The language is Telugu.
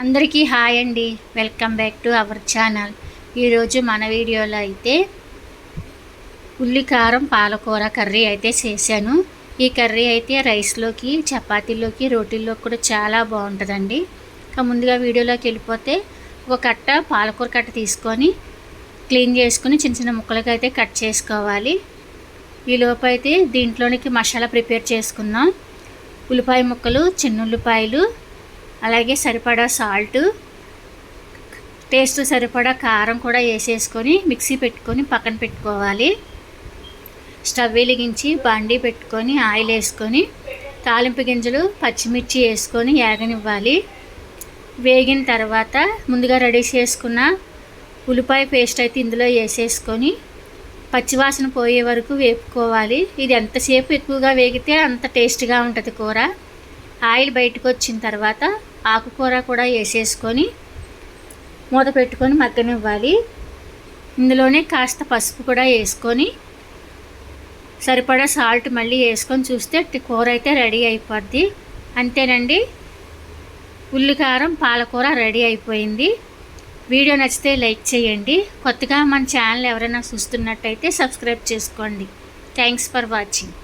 అందరికీ హాయ్ అండి. Welcome back to our channel. ఈరోజు మన వీడియోలో అయితే ఉల్లికారం పాలకూర కర్రీ అయితే చేశాను. ఈ కర్రీ అయితే రైస్లోకి, చపాతీలోకి, రోటీల్లోకి కూడా చాలా బాగుంటుందండి. ఇంకా ముందుగా వీడియోలోకి వెళ్ళిపోతే ఒక కట్ట పాలకూర కట్ట తీసుకొని క్లీన్ చేసుకుని చిన్న చిన్న ముక్కలకి అయితే కట్ చేసుకోవాలి. ఈలోపు అయితే దీంట్లోనికి మసాలా ప్రిపేర్ చేసుకుందాం. ఉల్లిపాయ ముక్కలు, చిన్న ఉల్లిపాయలు, అలాగే సరిపడా సాల్ట్, టేస్ట్ సరిపడా కారం కూడా వేసేసుకొని మిక్సీ పెట్టుకొని పక్కన పెట్టుకోవాలి. స్టవ్ వెలిగించి బాండీ పెట్టుకొని ఆయిల్ వేసుకొని తాలింపు గింజలు, పచ్చిమిర్చి వేసుకొని వేగనివ్వాలి. వేగిన తర్వాత ముందుగా రెడీ చేసుకున్న ఉల్లిపాయ పేస్ట్ అయితే ఇందులో వేసేసుకొని పచ్చివాసన పోయే వరకు వేపుకోవాలి. ఇది ఎంతసేపు ఎక్కువగా వేగితే అంత టేస్ట్గా ఉంటుంది కూర. ఆయిల్ బయటకు వచ్చిన తర్వాత ఆకుకూర కూడా వేసేసుకొని మూత పెట్టుకొని మగ్గనివ్వాలి. ఇందులోనే కాస్త పసుపు కూడా వేసుకొని సరిపడా సాల్ట్ మళ్ళీ వేసుకొని చూస్తే కూర అయితే రెడీ అయిపోద్ది. అంతేనండి, ఉల్లికారం పాలకూర రెడీ అయిపోయింది. వీడియో నచ్చితే లైక్ చేయండి. కొత్తగా మన ఛానల్ ఎవరైనా చూస్తున్నట్టయితే సబ్స్క్రైబ్ చేసుకోండి. Thanks for watching.